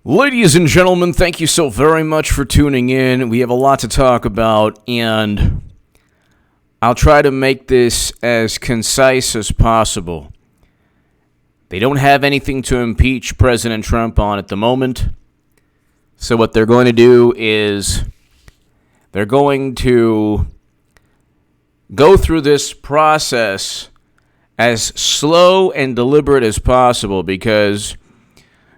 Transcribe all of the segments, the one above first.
Ladies and gentlemen, thank you so very much for tuning in. We have a lot to talk about, and I'll try to make this as concise as possible. They don't have anything to impeach President Trump on at the moment. So what they're going to do is they're going to go through this process as slow and deliberate as possible, because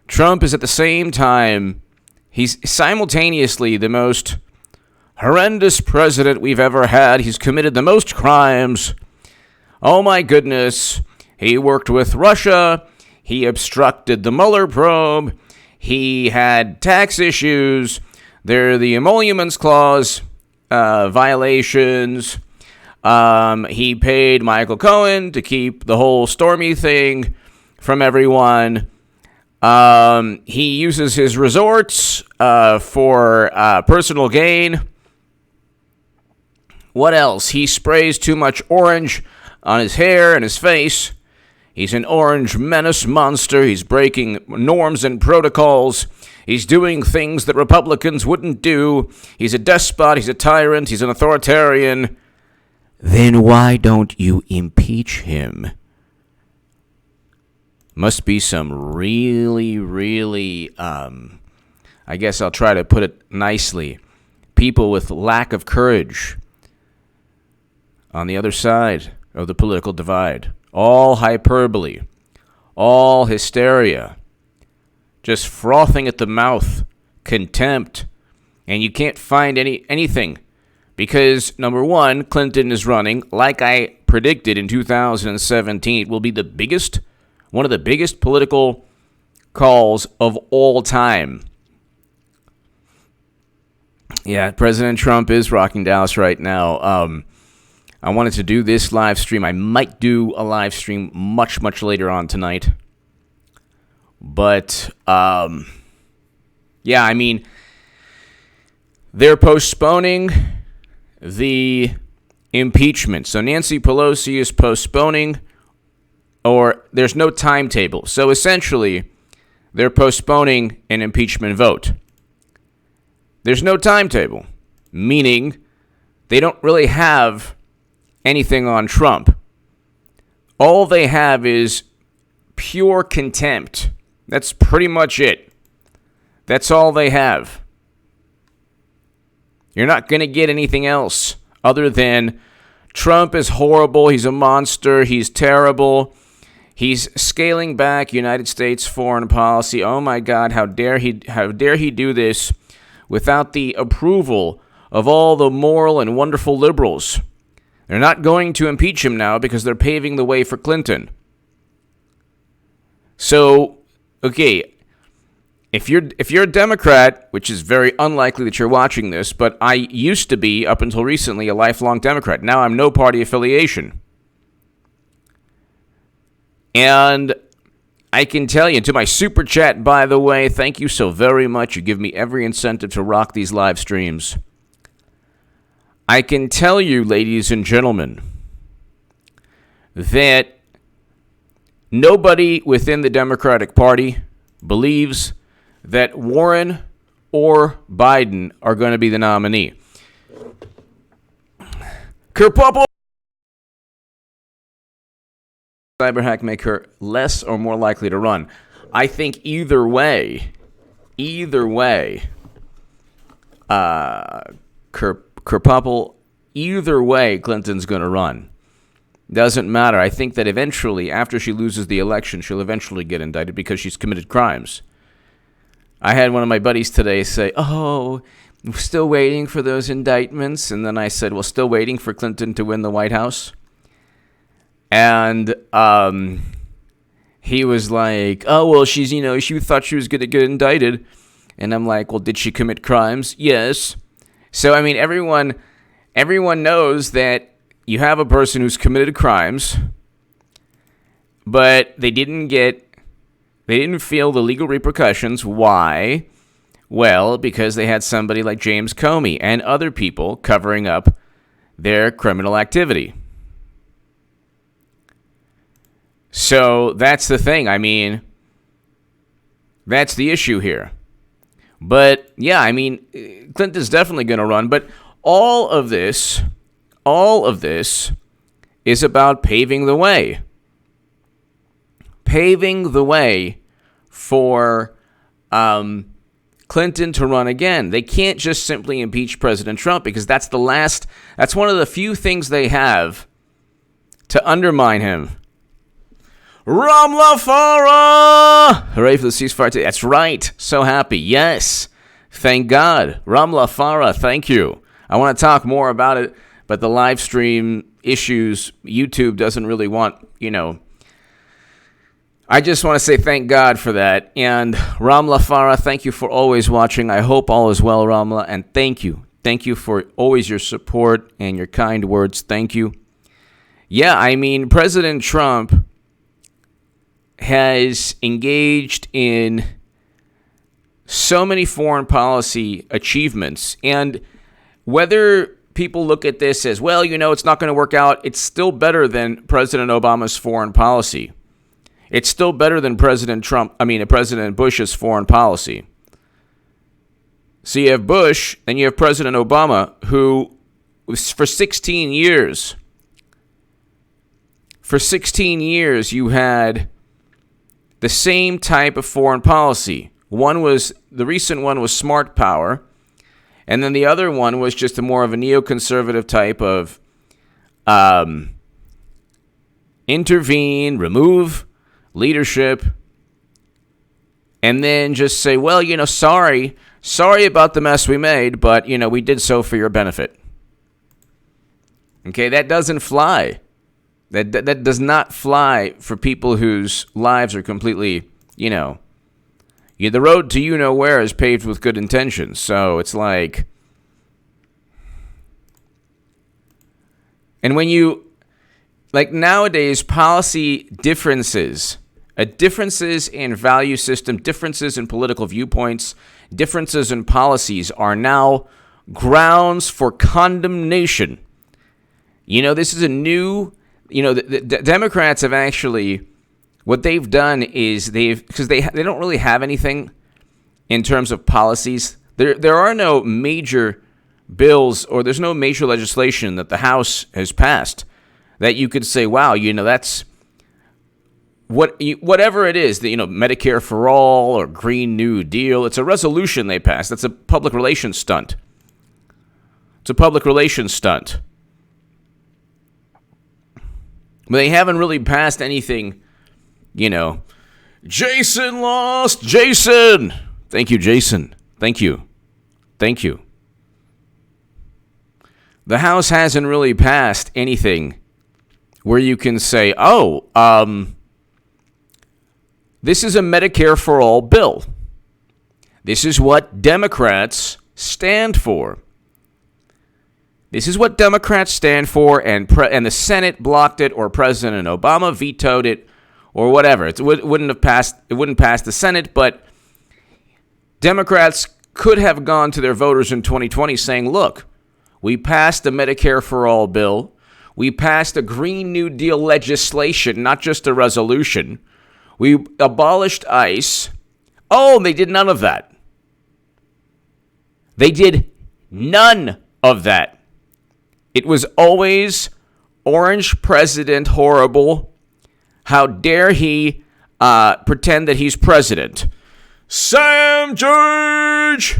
Trump is at the same time, he's simultaneously the most horrendous president we've ever had. He's committed the most crimes. Oh my goodness. He worked with Russia. He obstructed the Mueller probe. He had tax issues. There are the Emoluments Clause violations. He paid Michael Cohen to keep the whole Stormy thing from everyone. He uses his resorts for personal gain. What else? He sprays too much orange on his hair and his face. He's an orange menace monster. He's breaking norms and protocols. He's doing things that Republicans wouldn't do. He's a despot. He's a tyrant. He's an authoritarian. Then why don't you impeach him? Must be some really, I guess I'll try to put it nicely, people with lack of courage on the other side of the political divide. All hyperbole, all hysteria, just frothing at the mouth, contempt, and you can't find anything because, number one, Clinton is running, like I predicted in 2017, it will be one of the biggest political calls of all time. Yeah, President Trump is rocking Dallas right now. I wanted to do this live stream. I might do a live stream much later on tonight. But, yeah, I mean, they're postponing the impeachment. So Nancy Pelosi is postponing, or there's no timetable. So essentially, they're postponing an impeachment vote. There's no timetable, meaning they don't really have anything on Trump. All they have is pure contempt. That's pretty much it. That's all they have. You're not going to get anything else other than Trump is horrible, he's a monster, he's terrible. He's scaling back United States foreign policy. Oh my God, how dare he do this without the approval of all the moral and wonderful liberals. They're not going to impeach him now because they're paving the way for Clinton. So, okay, if you're a Democrat, which is very unlikely that you're watching this, but I used to be, up until recently, a lifelong Democrat. Now I'm no party affiliation. And I can tell you, to my super chat, by the way, thank you so very much. You give me every incentive to rock these live streams. I can tell you, ladies and gentlemen, that nobody within the Democratic Party believes that Warren or Biden are going to be the nominee. Kerpupple! Cyberhack make her less or more likely to run? I think either way, Kerpupple, either way, Clinton's going to run. Doesn't matter. I think that eventually, after she loses the election, she'll eventually get indicted because she's committed crimes. I had one of my buddies today say, "Oh, we're still waiting for those indictments." And then I said, "Well, still waiting for Clinton to win the White House?" And he was like, "Oh, well, she thought she was going to get indicted." And I'm like, "Well, did she commit crimes?" "Yes." So, I mean, everyone knows that you have a person who's committed crimes, but they didn't feel the legal repercussions. Why? Well, because they had somebody like James Comey and other people covering up their criminal activity. So that's the thing. I mean, that's the issue here. But yeah, I mean, Clinton's definitely going to run. But all of this is about paving the way. Paving the way for Clinton to run again. They can't just simply impeach President Trump because that's one of the few things they have to undermine him. Ramlafara! Hooray for the ceasefire. That's right. So happy. Yes. Thank God. Ramlafara, thank you. I want to talk more about it, but the live stream issues, YouTube doesn't really want, I just want to say thank God for that. And Ramla Farah, thank you for always watching. I hope all is well, Ramla. And thank you. Thank you for always your support and your kind words. Thank you. Yeah, I mean, President Trump has engaged in so many foreign policy achievements. And whether people look at this as, well, it's not going to work out, it's still better than President Obama's foreign policy. It's still better than President Bush's foreign policy. So you have Bush, and you have President Obama, who for 16 years you had the same type of foreign policy. The recent one was smart power, and then the other one was just more of a neoconservative type of intervene, remove leadership, and then just say, well, sorry about the mess we made, but, we did so for your benefit. Okay, that doesn't fly. That does not fly for people whose lives are completely, the road to where is paved with good intentions. So it's like, and when nowadays, policy differences in value system, differences in political viewpoints, differences in policies are now grounds for condemnation. This is a new, the Democrats have actually, what they've done is because they don't really have anything in terms of policies. There are no major bills or there's no major legislation that the House has passed that you could say, wow, that's whatever it is, Medicare for all or Green New Deal. It's a resolution they passed. That's a public relations stunt. It's a public relations stunt. But they haven't really passed anything, Jason lost. Jason. Thank you, Jason. Thank you. Thank you. The House hasn't really passed anything where you can say, this is a Medicare for all bill. This is what Democrats stand for. This is what Democrats stand for, and the Senate blocked it, or President Obama vetoed it, or whatever. It wouldn't pass the Senate, but Democrats could have gone to their voters in 2020 saying, look, we passed the Medicare for all bill. We passed a Green New Deal legislation, not just a resolution. We abolished ICE. Oh, they did none of that. They did none of that. It was always orange president horrible. How dare he pretend that he's president? Sam George!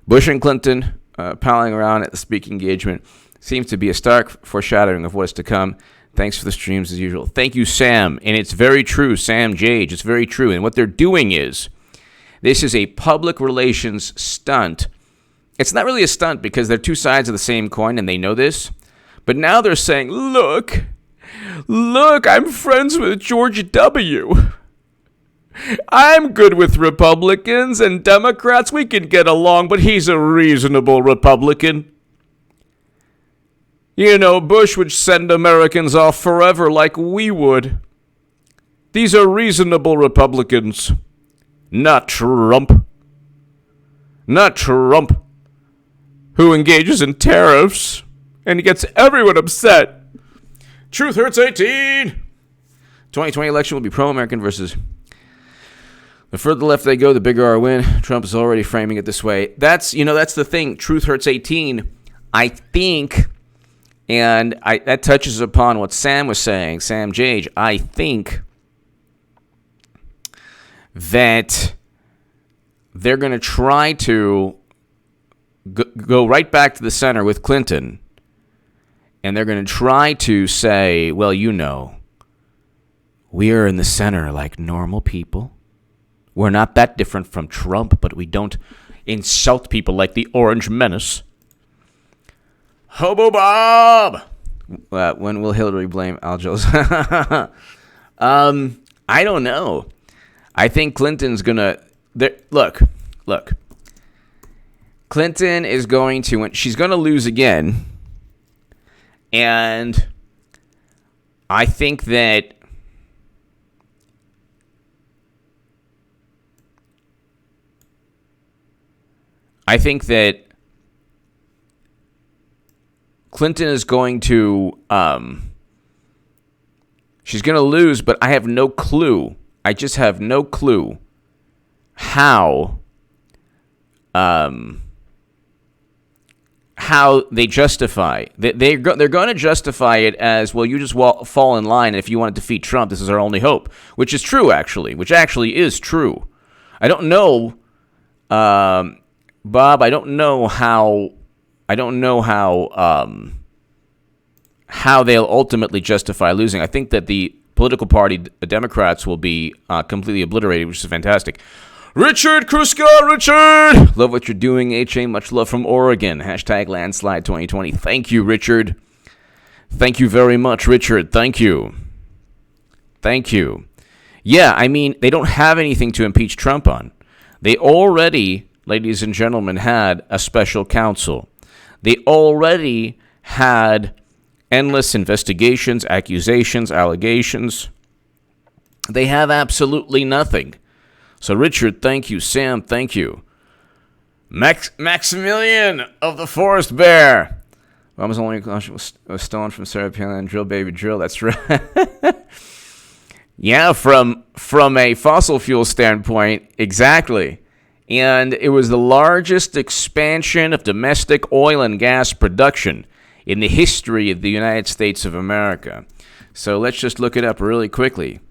Bush and Clinton palling around at the speaking engagement seems to be a stark foreshadowing of what's to come. Thanks for the streams as usual. Thank you, Sam. And it's very true, Sam Jage. It's very true. And what they're doing is, this is a public relations stunt. It's not really a stunt because they're two sides of the same coin and they know this. But now they're saying, look, I'm friends with George W. I'm good with Republicans and Democrats. We can get along, but he's a reasonable Republican. Bush would send Americans off forever like we would. These are reasonable Republicans. Not Trump. Not Trump, who engages in tariffs and gets everyone upset. Truth hurts 18. 2020 election will be pro-American versus The further left they go, the bigger our win. Trump is already framing it this way. That's the thing. Truth hurts 18. I think, and that touches upon what Sam was saying, Sam Jage. I think that they're going to try to go right back to the center with Clinton, and they're going to try to say, well, we are in the center like normal people. We're not that different from Trump, but we don't insult people like the Orange Menace. Hobo Bob! When will Hillary blame Al Jolson? I don't know. I think Clinton's going to... Look. Clinton is going to... She's going to lose again. And I think that... Clinton is going to, she's going to lose, but I have no clue. I just have no clue how they justify. They're going to justify it as, well, you just fall in line. If you want to defeat Trump, this is our only hope, which is true, actually, which actually is true. I don't know, Bob, I don't know how they'll ultimately justify losing. I think that the political party, the Democrats, will be completely obliterated, which is fantastic. Richard Kruska, Richard! Love what you're doing, HA. Much love from Oregon. Hashtag landslide 2020. Thank you, Richard. Thank you very much, Richard. Thank you. Yeah, I mean, they don't have anything to impeach Trump on. They already, ladies and gentlemen, had a special counsel. They already had endless investigations, accusations, allegations. They have absolutely nothing. So, Richard, thank you. Sam, thank you. Maximilian of the Forest Bear. Obama's only was stolen from Sarah Palin. Drill, baby, drill. That's right. Yeah, from a fossil fuel standpoint, exactly. And it was the largest expansion of domestic oil and gas production in the history of the United States of America. So let's just look it up really quickly.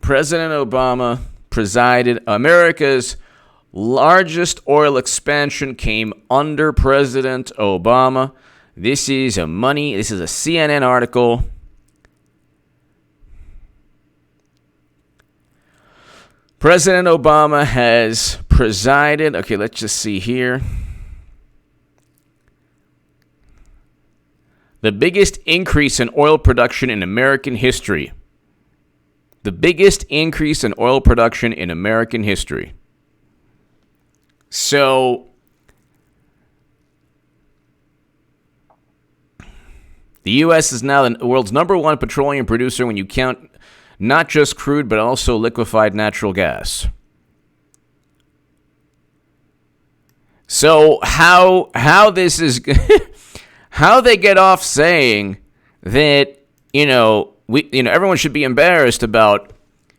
President Obama presided. America's largest oil expansion came under President Obama. This is a CNN article. President Obama has presided. Okay, let's just see here. The biggest increase in oil production in American history. The biggest increase in oil production in American history. So, the U.S. is now the world's number one petroleum producer when you count not just crude, but also liquefied natural gas. So how this is how they get off saying that everyone should be embarrassed about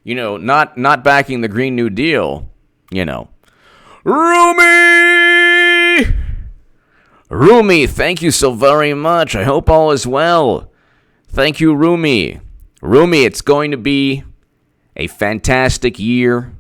not backing the Green New Deal. Rumi, thank you so very much. I hope all is well. Thank you, Rumi. Rumi, it's going to be a fantastic year.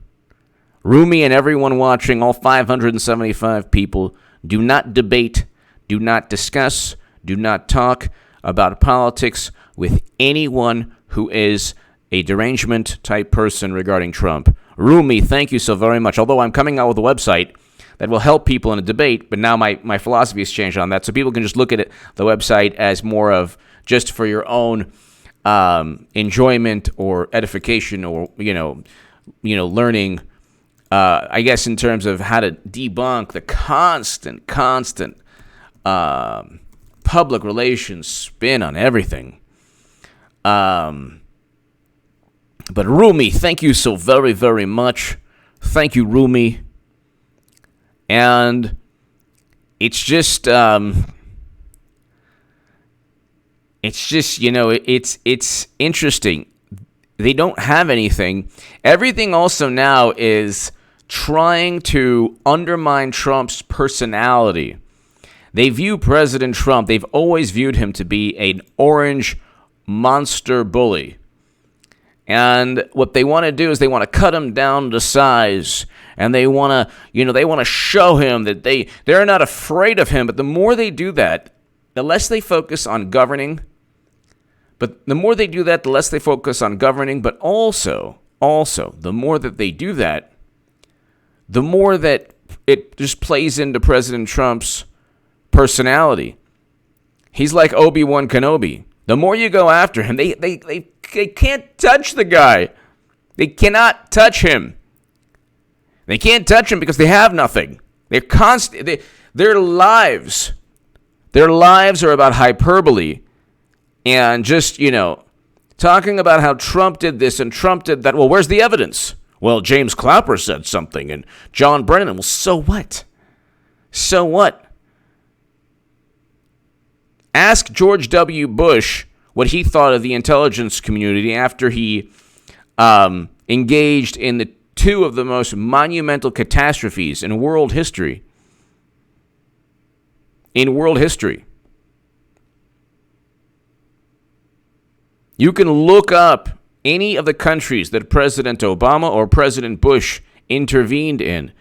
Rumi and everyone watching, all 575 people, do not debate, do not discuss, do not talk about politics with anyone who is a derangement-type person regarding Trump. Rumi, thank you so very much. Although I'm coming out with a website that will help people in a debate, but now my philosophy has changed on that, so people can just look at the website as more of just for your own enjoyment or edification or, learning, I guess, in terms of how to debunk the constant public relations spin on everything. But Rumi, thank you so very, very much. Thank you, Rumi. And it's just, it's interesting They don't have anything. Everything also now is trying to undermine Trump's personality. They view President Trump, they've always viewed him to be an orange monster bully. And what they want to do is they want to cut him down to size. And they want to, show him that they're not afraid of him. But the more they do that, the less they focus on governing. But the more they do that, the less they focus on governing. But also, the more that they do that, the more that it just plays into President Trump's personality. He's like Obi-Wan Kenobi. The more you go after him, they can't touch the guy. They cannot touch him. They can't touch him because they have nothing. They're constant. Their lives are about hyperbole and just, talking about how Trump did this and Trump did that. Well, where's the evidence? Well, James Clapper said something and John Brennan. Well, so what? So what? Ask George W. Bush what he thought of the intelligence community after he engaged in the two of the most monumental catastrophes in world history. In world history. You can look up any of the countries that President Obama or President Bush intervened in.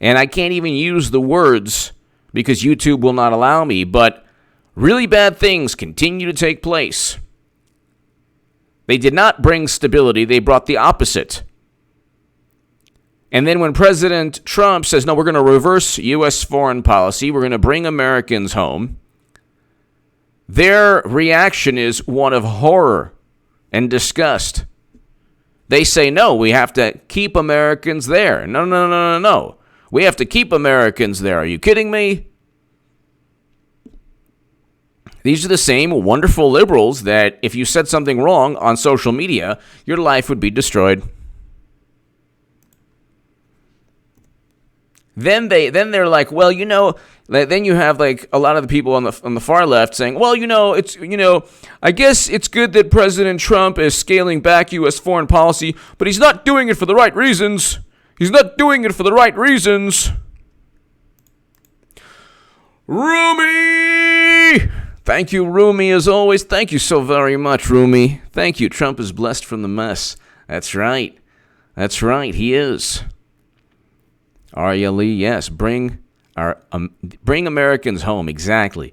And I can't even use the words because YouTube will not allow me, but really bad things continue to take place. They did not bring stability, they brought the opposite. And then when President Trump says, no, we're going to reverse U.S. foreign policy, we're going to bring Americans home, their reaction is one of horror and disgust. They say, no, we have to keep Americans there. No. We have to keep Americans there. Are you kidding me? These are the same wonderful liberals that if you said something wrong on social media, your life would be destroyed. Then they're like, well, then you have like a lot of the people on the far left saying, well, I guess it's good that President Trump is scaling back U.S. foreign policy, but he's not doing it for the right reasons. He's not doing it for the right reasons. Rumi! Thank you, Rumi, as always. Thank you so very much, Rumi. Thank you. Trump is blessed from the mess. That's right. He is. Arya Lee, yes. Bring Americans home. Exactly.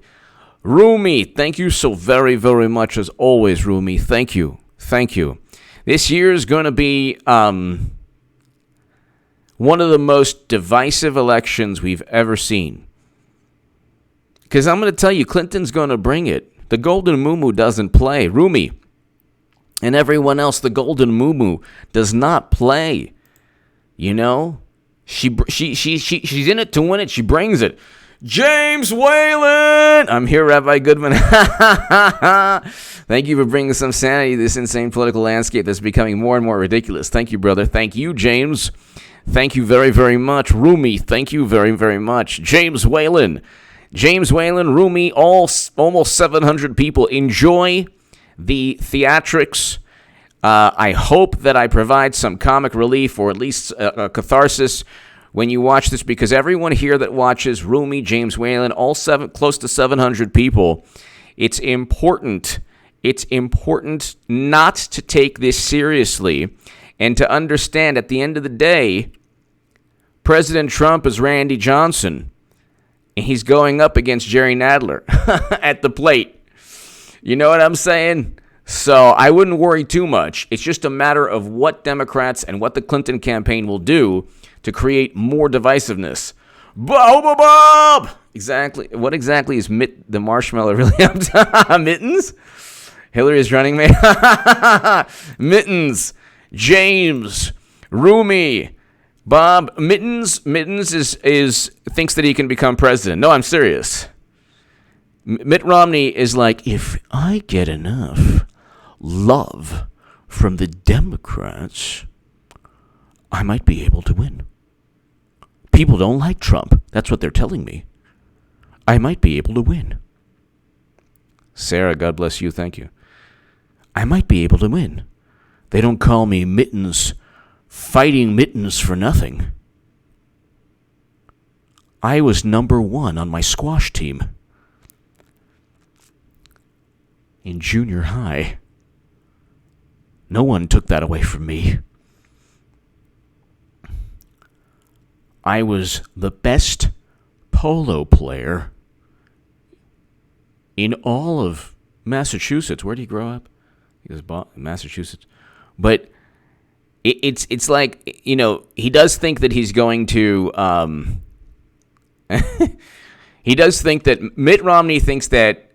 Rumi, thank you so very, very much as always, Rumi. Thank you. This year is going to be one of the most divisive elections we've ever seen. Because I'm going to tell you, Clinton's going to bring it. The golden muumuu doesn't play. Rumi and everyone else, the golden muumuu does not play. She's in it to win it. She brings it. James Whalen! I'm here, Rabbi Goodman. Thank you for bringing some sanity to this insane political landscape that's becoming more and more ridiculous. Thank you, brother. Thank you, James. Thank you very, very much. Rumi, thank you very, very much. James Whalen, Rumi, almost 700 people. Enjoy the theatrics. I hope that I provide some comic relief or at least a catharsis when you watch this, because everyone here that watches Rumi, James Whalen, close to 700 people, it's important not to take this seriously and to understand at the end of the day, President Trump is Randy Johnson, and he's going up against Jerry Nadler at the plate. You know what I'm saying? So I wouldn't worry too much. It's just a matter of what Democrats and what the Clinton campaign will do to create more divisiveness. Bob! Exactly. What exactly is the marshmallow really up to? Mittens? Hillary is running mate. Mittens. James. Rumi. Bob. Mittens is thinks that he can become president. No, I'm serious. Mitt Romney is like, if I get enough love from the Democrats, I might be able to win. People don't like Trump. That's what they're telling me. I might be able to win. Sarah, God bless you. Thank you. I might be able to win. They don't call me Mittens, Fighting Mittens for nothing. I was number 1 on my squash team in junior high. No one took that away from me. I was the best polo player in all of Massachusetts. Where did he grow up? He was Massachusetts. But it's like, he does think that he's going to... he does think that Mitt Romney thinks that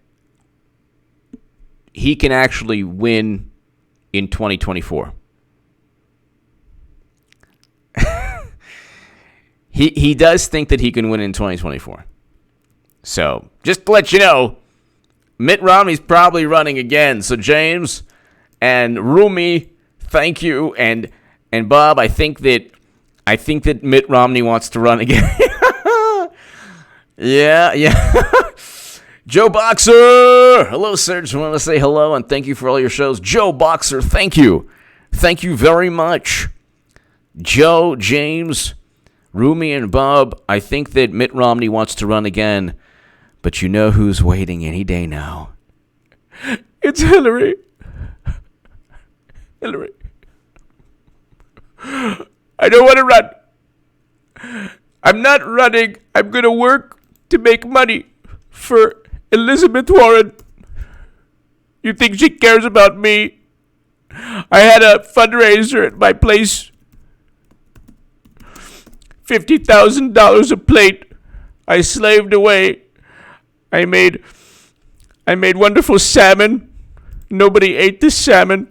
he can actually win in 2024. He does think that he can win in 2024. So, just to let you know, Mitt Romney's probably running again. So, James and Rumi, thank you. And Bob, I think that Mitt Romney wants to run again. Yeah. Joe Boxer! Hello, sir. Just want to say hello and thank you for all your shows. Joe Boxer, thank you. Thank you very much. Joe, James, Rumi, and Bob, I think that Mitt Romney wants to run again, but you know who's waiting any day now. It's Hillary. Hillary. I don't want to run. I'm not running. I'm going to work to make money for Elizabeth Warren. You think she cares about me? I had a fundraiser at my place. $50,000 a plate. I slaved away. I made wonderful salmon. Nobody ate the salmon.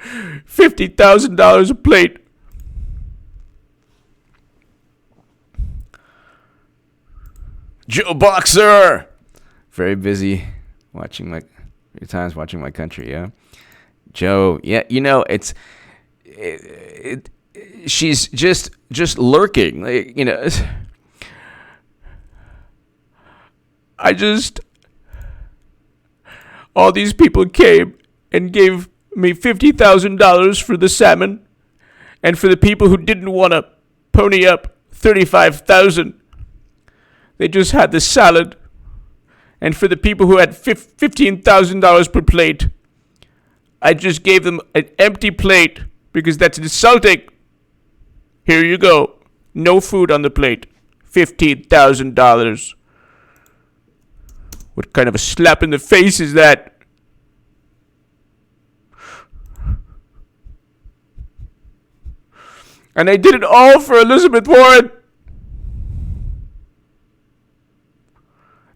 $50,000 a plate. Joe Boxer, very busy watching my country. Yeah, Joe. Yeah, she's just lurking. All these people came and gave me $50,000 for the salmon, and for the people who didn't want to pony up $35,000. They just had the salad. And for the people who had $15,000 per plate, I just gave them an empty plate because that's insulting. Here you go. No food on the plate. $15,000. What kind of a slap in the face is that? And I did it all for Elizabeth Warren.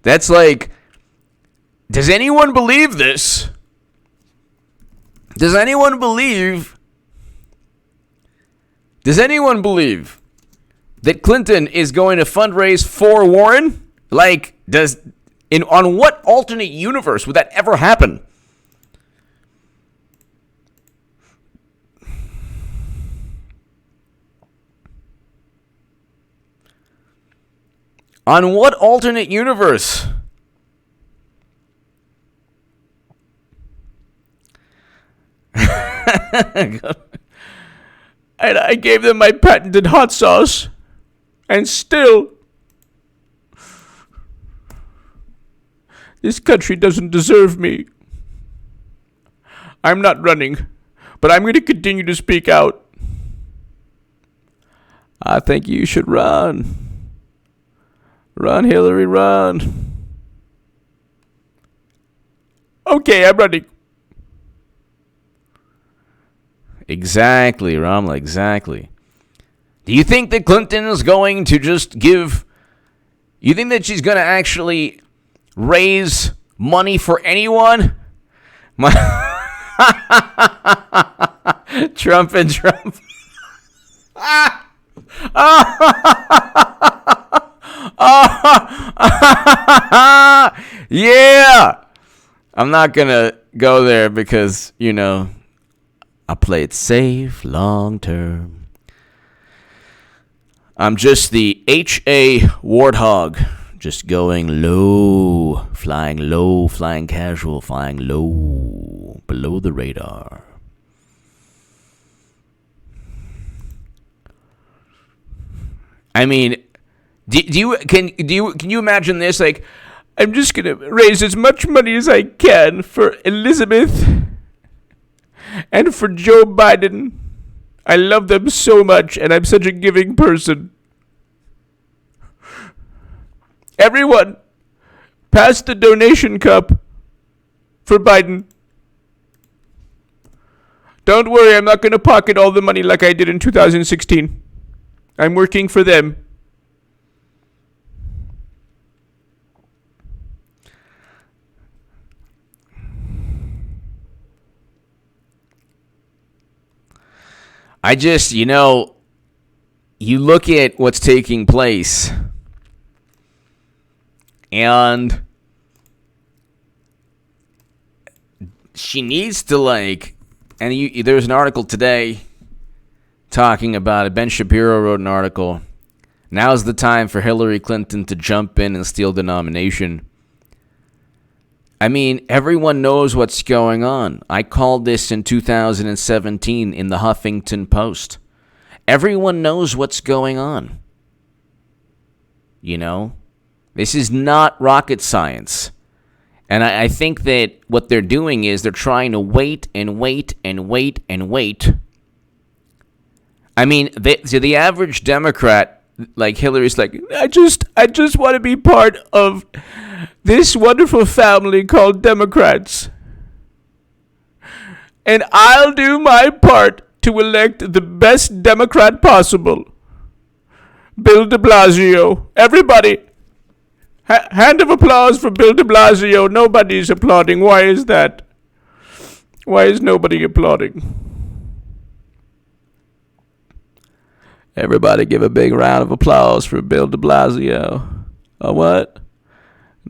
That's like, does anyone believe this? Does anyone believe that Clinton is going to fundraise for Warren? Like, on what alternate universe would that ever happen? On what alternate universe? And I gave them my patented hot sauce. And still, this country doesn't deserve me. I'm not running, but I'm going to continue to speak out. I think you should run. Run, Hillary, run. Okay, I'm running. Exactly, Ramla, exactly. Do you think that Clinton is going to just give... You think that she's going to actually raise money for anyone? Trump and Trump. Yeah. I'm not going to go there because, I play it safe long term. I'm just the H.A. Warthog, just going low, flying casual, flying low. below the radar. I mean, can you imagine this? Like, I'm just gonna raise as much money as I can for Elizabeth and for Joe Biden. I love them so much, and I'm such a giving person. Everyone, pass the donation cup for Biden. Don't worry, I'm not gonna pocket all the money like I did in 2016. I'm working for them. I just, you look at what's taking place, and she needs to, there's an article today talking about it. Ben Shapiro wrote an article. Now's the time for Hillary Clinton to jump in and steal the nomination. I mean, everyone knows what's going on. I called this in 2017 in the Huffington Post. Everyone knows what's going on. This is not rocket science. And I think that what they're doing is they're trying to wait and wait and wait and wait. I mean, the average Democrat, like Hillary's like, I just want to be part of this wonderful family called Democrats. And I'll do my part to elect the best Democrat possible. Bill de Blasio. Everybody, hand of applause for Bill de Blasio. Nobody's applauding. Why is that? Why is nobody applauding? Everybody give a big round of applause for Bill de Blasio. Oh, what?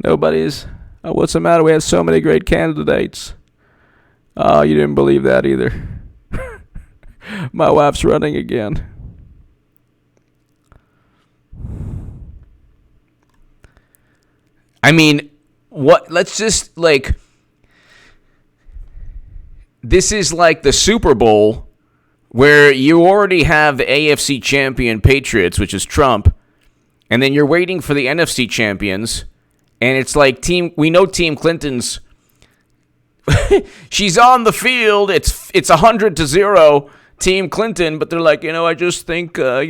Nobody's... Oh, what's the matter? We had so many great candidates. Oh, you didn't believe that either. My wife's running again. I mean, what? Let's just, this is like the Super Bowl where you already have the AFC champion Patriots, which is Trump, and then you're waiting for the NFC champions, and it's like we know Team Clinton's she's on the field. It's 100-0 Team Clinton, but they're like, I just think I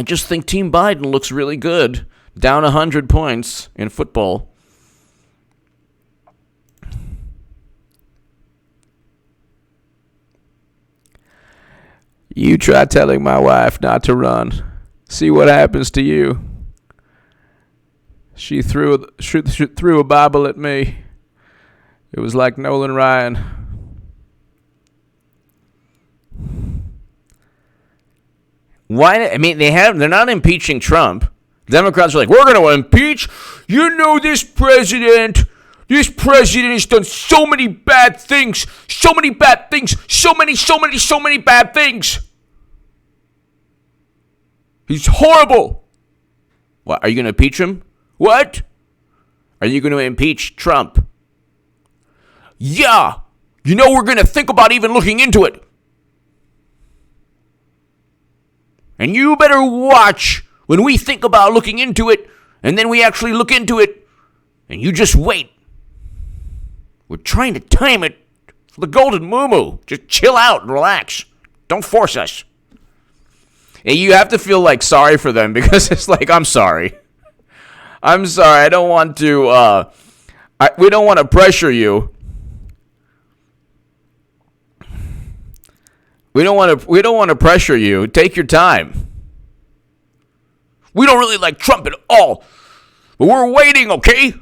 just think Team Biden looks really good, down 100 points in football. You try telling my wife not to run. See what happens to you. She threw a Bible at me. It was like Nolan Ryan. Why? I mean, they're not impeaching Trump. Democrats are like, we're going to impeach. This president. This president has done so many bad things. So many bad things. So many bad things. He's horrible. What? Are you going to impeach him? What? Are you going to impeach Trump? Yeah. We're going to think about even looking into it. And you better watch when we think about looking into it, and then we actually look into it, and you just wait. We're trying to time it for the golden moo-moo. Just chill out and relax. Don't force us. And you have to feel sorry for them because it's I'm sorry. I'm sorry. I don't want to, we don't want to pressure you. We don't want to pressure you. Take your time. We don't really like Trump at all. But we're waiting, okay?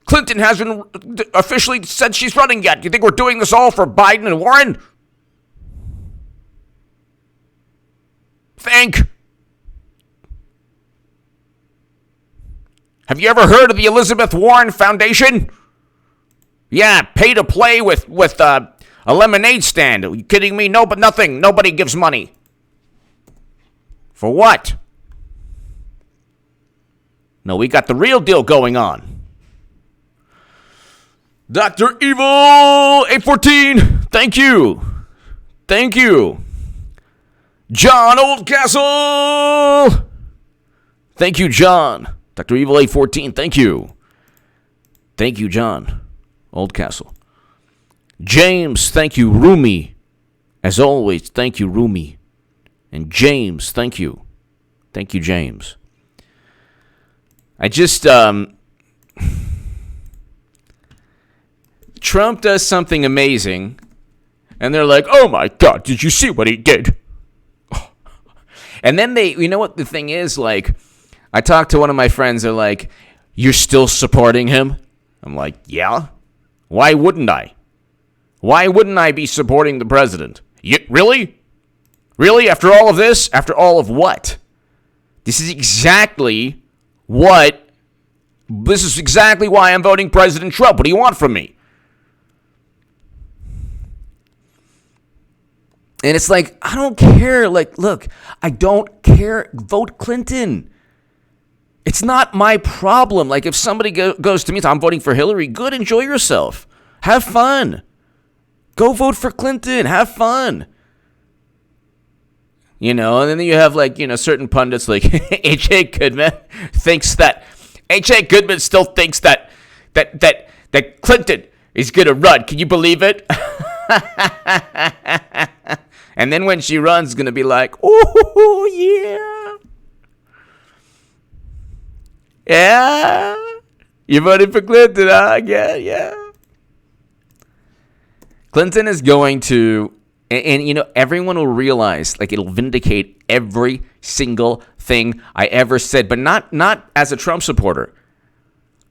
Clinton hasn't officially said she's running yet. Do you think we're doing this all for Biden and Warren? Think. Have you ever heard of the Elizabeth Warren Foundation? Yeah, pay to play with a lemonade stand. Are you kidding me? No, but nothing. Nobody gives money. For what? No, we got the real deal going on. Dr. Evil 814, thank you. Thank you. John Oldcastle. Thank you, John. Dr. Evil 814, thank you. Thank you, John Oldcastle. James, thank you. Rumi, as always, thank you, Rumi. And James, thank you. Thank you, James. I just, Trump does something amazing, and they're like, oh my God, did you see what he did? Oh. And then you know what the thing is, like, I talked to one of my friends, they're like, you're still supporting him? I'm like, yeah. Why wouldn't I? Why wouldn't I be supporting the president? Really? Really? After all of this? After all of what? This is exactly why I'm voting President Trump. What do you want from me? And it's like, I don't care. Like, look, I don't care. Vote Clinton. It's not my problem. Like, if somebody goes to me, I'm voting for Hillary, good, enjoy yourself. Have fun. Go vote for Clinton. Have fun. You know, and then you have, like, you know, certain pundits like H.A. Goodman H.A. Goodman still thinks that Clinton is going to run. Can you believe it? And then when she runs, it's going to be like, oh, yeah. Yeah. You voted for Clinton, huh? Yeah. Clinton is going to, and you know, everyone will realize, like, it'll vindicate every single thing I ever said, but not as a Trump supporter.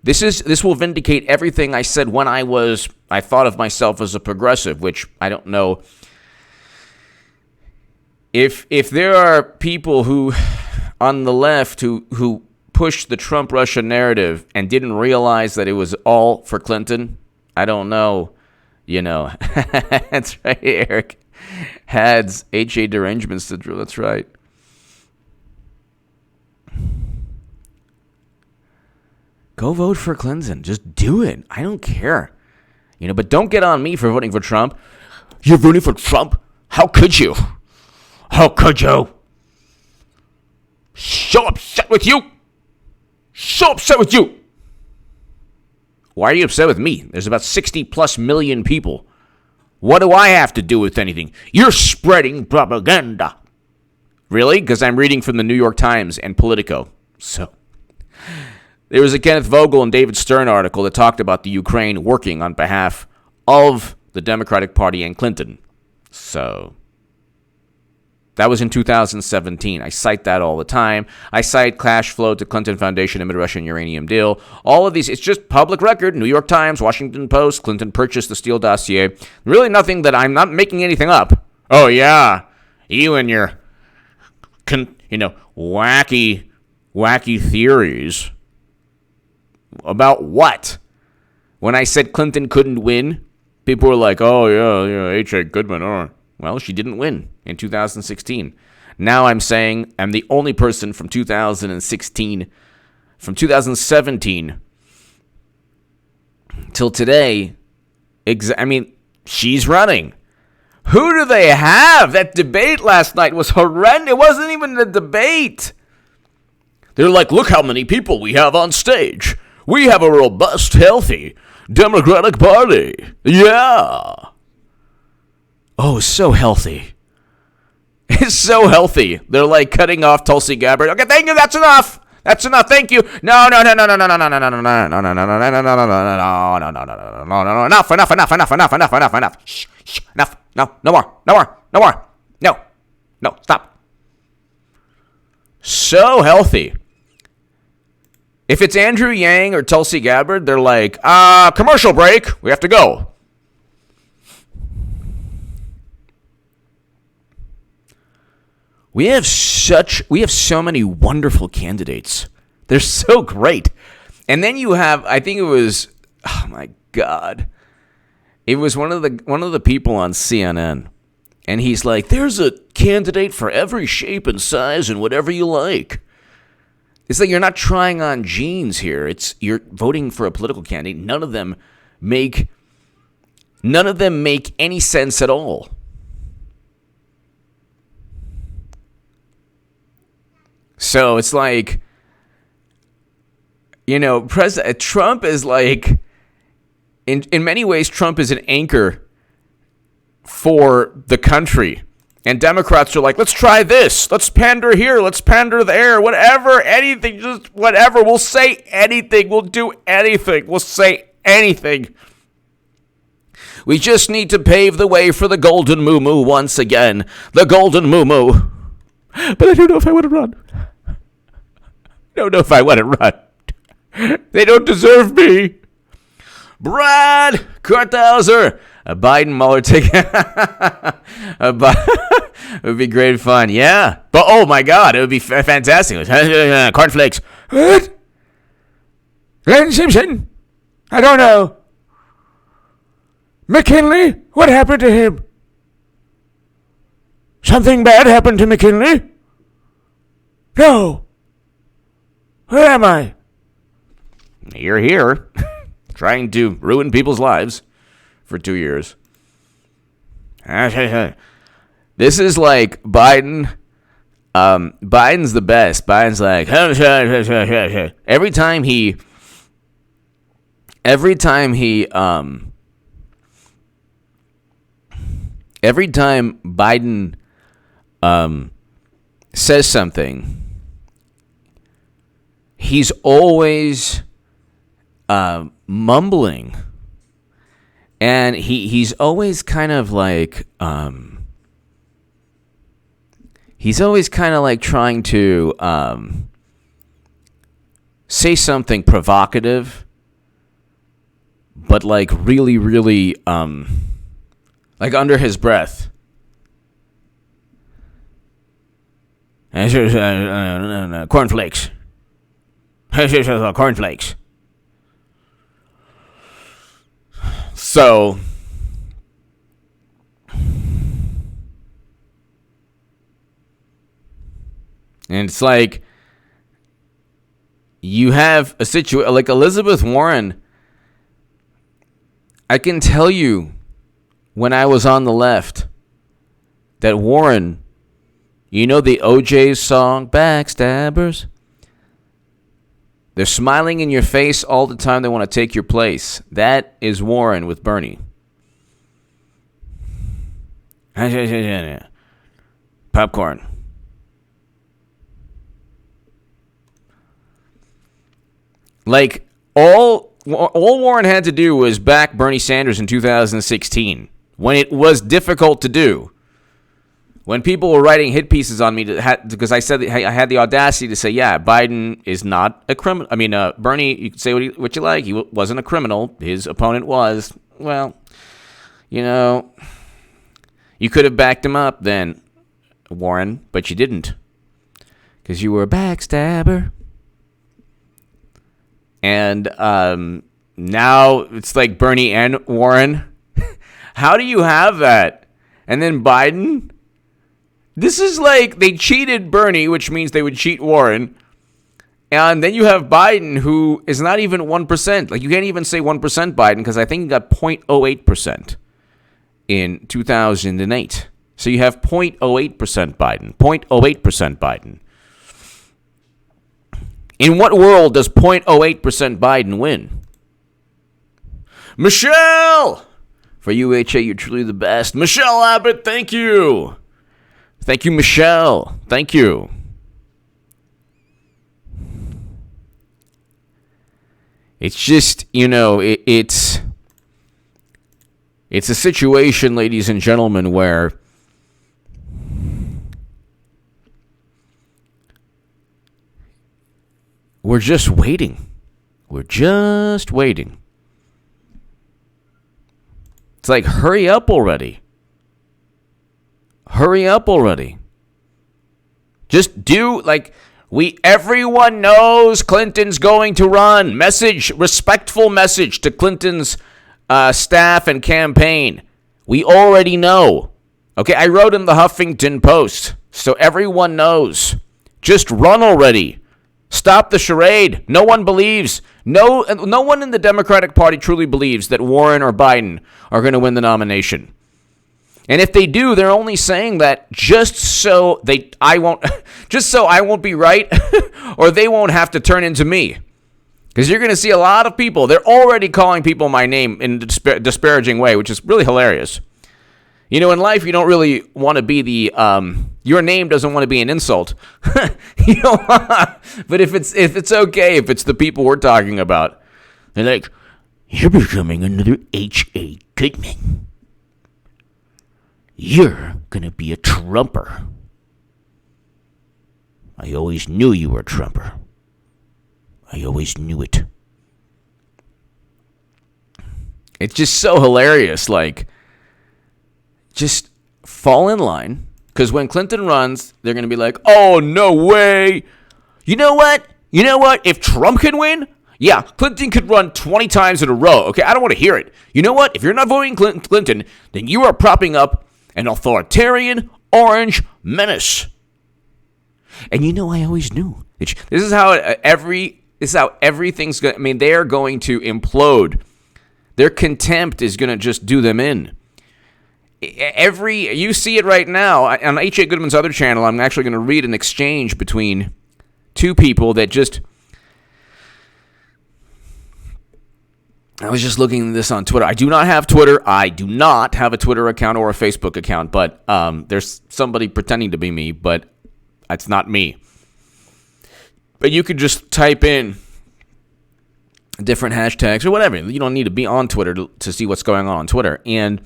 This will vindicate everything I said when I thought of myself as a progressive, which I don't know. If there are people who, on the left, who pushed the Trump-Russia narrative and didn't realize that it was all for Clinton, I don't know. You know, that's right, Eric. Had's HA derangement syndrome, that's right. Go vote for Clinton. Just do it. I don't care. You know, but don't get on me for voting for Trump. You're voting for Trump? How could you? How could you? So upset with you. So upset with you. Why are you upset with me? There's about 60 plus million people. What do I have to do with anything? You're spreading propaganda. Really? Because I'm reading from the New York Times and Politico. So, there was a Kenneth Vogel and David Stern article that talked about the Ukraine working on behalf of the Democratic Party and Clinton. So, that was in 2017. I cite that all the time. I cite cash flow to Clinton Foundation amid Russian uranium deal. All of these, it's just public record. New York Times, Washington Post, Clinton purchased the Steele dossier. Really nothing that I'm not making anything up. Oh, yeah. You and your, wacky theories. About what? When I said Clinton couldn't win, people were like, oh, yeah, H.A. Goodman, Well, she didn't win in 2016. Now I'm saying I'm the only person from 2017 till today. She's running. Who do they have? That debate last night was horrendous. It wasn't even a debate. They're like, look how many people we have on stage. We have a robust, healthy Democratic Party. Yeah. Oh, so healthy. It's so healthy. They're like cutting off Tulsi Gabbard. Okay, thank you. That's enough. That's enough. Thank you. No. Enough. Shh. Enough. No more. No. Stop. So healthy. If it's Andrew Yang or Tulsi Gabbard, they're like, commercial break. We have to go. We have so many wonderful candidates. They're so great. And then you have, I think it was, oh my God. It was one of the people on CNN. And he's like, there's a candidate for every shape and size and whatever you like. It's like you're not trying on jeans here. You're voting for a political candidate. None of them make any sense at all. So it's like, President Trump is like, in many ways, Trump is an anchor for the country. And Democrats are like, let's try this. Let's pander here. Let's pander there. Whatever, anything, just whatever. We'll say anything. We'll do anything. We'll say anything. We just need to pave the way for the golden moo-moo once again. The golden moo-moo. But I don't know if I want to run. I don't know if I want to run. They don't deserve me. Brad Korthauser. A Biden Mueller ticket. It would be great fun. Yeah. But, oh, my God. It would be fantastic. Cornflakes. What? Glenn Simpson? I don't know. McKinley? What happened to him? Something bad happened to McKinley? No. Where am I? You're here. Trying to ruin people's lives for 2 years. This is like Biden. Biden's the best. Biden's like every time Biden says something, he's always mumbling, and he's always kind of like trying to say something provocative, but like really, really like under his breath. Cornflakes. Cornflakes. So, and it's like you have a situation like Elizabeth Warren. I can tell you, when I was on the left, that Warren, the OJ's song, Backstabbers? They're smiling in your face all the time. They want to take your place. That is Warren with Bernie. Popcorn. Like, all Warren had to do was back Bernie Sanders in 2016, when it was difficult to do. When people were writing hit pieces on me because I said that I had the audacity to say, yeah, Biden is not a criminal. I mean, Bernie, you can say what you like. He wasn't a criminal. His opponent was. Well, you could have backed him up then, Warren, but you didn't, because you were a backstabber. And now it's like Bernie and Warren. How do you have that? And then Biden? This is like they cheated Bernie, which means they would cheat Warren. And then you have Biden, who is not even 1%. Like, you can't even say 1% Biden, because I think he got 0.08% in 2008. So you have 0.08% Biden. 0.08% Biden. In what world does 0.08% Biden win? Michelle! For UHA, you're truly the best. Michelle Abbott, thank you. Thank you, Michelle. Thank you. It's just, it's a situation, ladies and gentlemen, where we're just waiting. We're just waiting. It's like, hurry up already. Hurry up already. Just do, everyone knows Clinton's going to run. Respectful message to Clinton's staff and campaign. We already know. Okay, I wrote in the Huffington Post, so everyone knows. Just run already. Stop the charade. No one believes. No one in the Democratic Party truly believes that Warren or Biden are going to win the nomination. And if they do, they're only saying that just so I won't be right, or they won't have to turn into me. Because you're going to see a lot of people. They're already calling people my name in a disparaging way, which is really hilarious. You know, in life, you don't really want to be your name doesn't want to be an insult. You know, but if it's okay, if it's the people we're talking about, they're like, you're becoming another H.A. Goodman. You're going to be a Trumper. I always knew you were a Trumper. I always knew it. It's just so hilarious. Like, just fall in line. Because when Clinton runs, they're going to be like, oh, no way. You know what? If Trump can win, yeah, Clinton could run 20 times in a row. Okay, I don't want to hear it. You know what? If you're not voting Clinton, then you are propping up an authoritarian orange menace. And you know, I always knew. This is how everything's going. I mean, they are going to implode. Their contempt is going to just do them in. You see it right now on H.A. Goodman's other channel. I'm actually going to read an exchange between two people that just. I was just looking at this on Twitter. I do not have Twitter. I do not have a Twitter account or a Facebook account, but there's somebody pretending to be me, but it's not me. But you could just type in different hashtags or whatever. You don't need to be on Twitter to see what's going on Twitter. And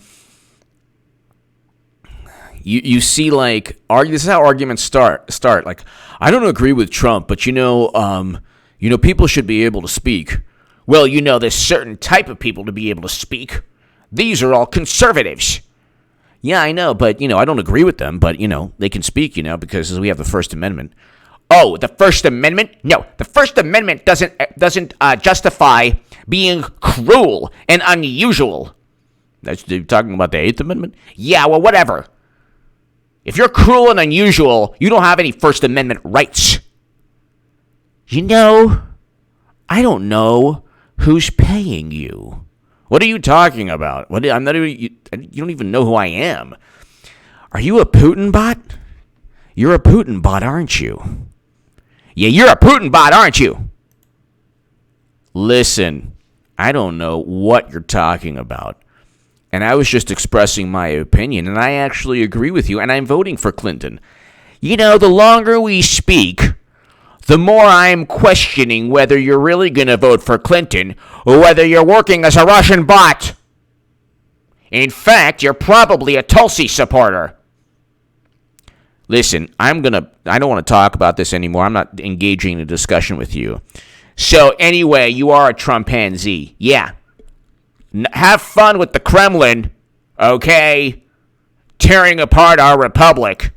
you see, like, this is how arguments start. Like, I don't agree with Trump, but people should be able to speak. Well, there's certain type of people to be able to speak. These are all conservatives. Yeah, I know, but, I don't agree with them, but, they can speak, because we have the First Amendment. Oh, the First Amendment? No, the First Amendment doesn't justify being cruel and unusual. You're talking about the Eighth Amendment? Yeah, well, whatever. If you're cruel and unusual, you don't have any First Amendment rights. I don't know who's paying you. What are you talking about? You don't even know who I am. Are you a Putin bot? You're a Putin bot, aren't you? Yeah, you're a Putin bot, aren't you? Listen, I don't know what you're talking about. And I was just expressing my opinion, and I actually agree with you, and I'm voting for Clinton. The longer we speak, the more I'm questioning whether you're really going to vote for Clinton or whether you're working as a Russian bot. In fact, you're probably a Tulsi supporter. Listen, I don't want to talk about this anymore. I'm not engaging in a discussion with you. So anyway, you are a Trumpanzee. Yeah. Have fun with the Kremlin, okay? Tearing apart our republic.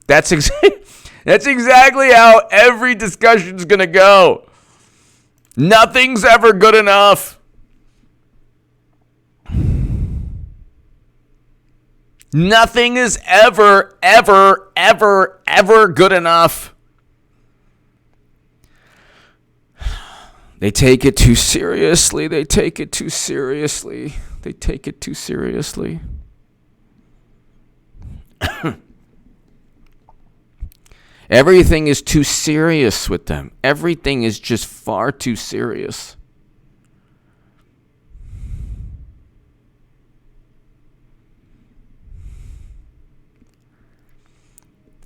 That's exactly how every discussion's going to go. Nothing's ever good enough. Nothing is ever, ever, ever, ever good enough. They take it too seriously. Everything is too serious with them. Everything is just far too serious.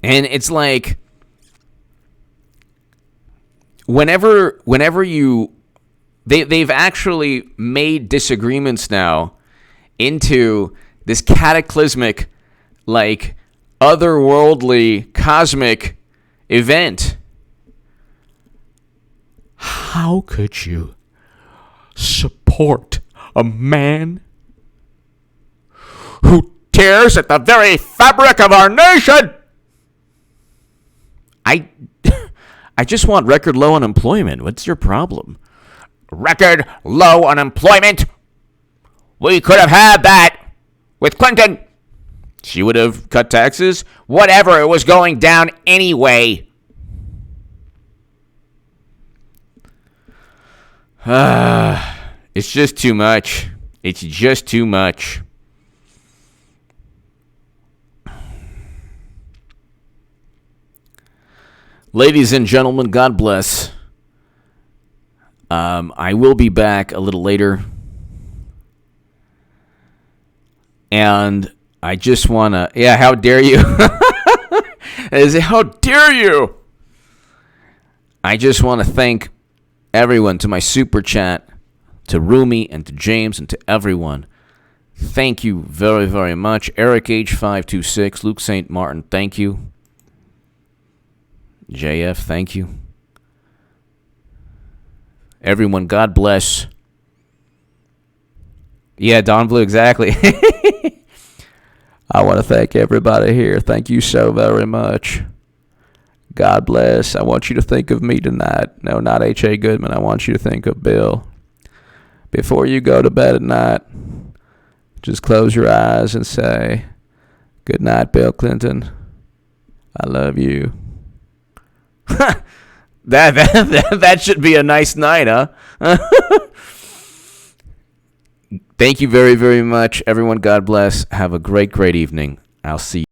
And it's like, whenever they've actually made disagreements now into this cataclysmic, like, otherworldly, cosmic event. How could you support a man who tears at the very fabric of our nation? I just want record low unemployment. What's your problem? Record low unemployment? We could have had that with Clinton. She would have cut taxes. Whatever, it was going down anyway. It's just too much. It's just too much. Ladies and gentlemen, God bless. I will be back a little later. And I just want to... Yeah, how dare you? How dare you? I just want to thank everyone, to my super chat, to Rumi and to James and to everyone. Thank you very, very much. Eric H526, Luke St. Martin, thank you. JF, thank you. Everyone, God bless. Yeah, Don Blue, exactly. I want to thank everybody here. Thank you so very much. God bless. I want you to think of me tonight. No, not H.A. Goodman. I want you to think of Bill. Before you go to bed at night, just close your eyes and say, "Good night, Bill Clinton. I love you." That should be a nice night, huh? Thank you very, very much, everyone. God bless. Have a great, great evening. I'll see you.